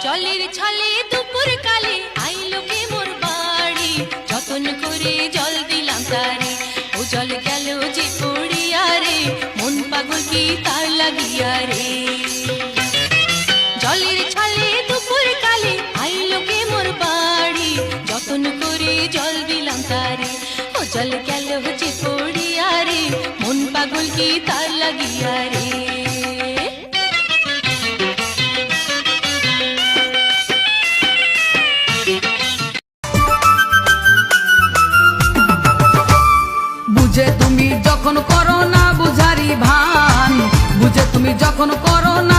জলের ছলে দুপুর কালে আইলো কে মোর বাড়ি, যতন করে জল দিলাম তারে, ও জল গেল যে পড়িয়া রে, মন পাগল কি তার লাগিয়া রে। জলের ছলে দুপুর কালে আইলো কে মোর বাড়ি, যতন করে জল দিলাম তারে, ও জল গেল যে পড়িয়া রে, মন পাগল কি তার লাগিয়া রে। বুঝে তুমি যখন করো না বুঝারি ভান, বুঝে তুমি যখন করো না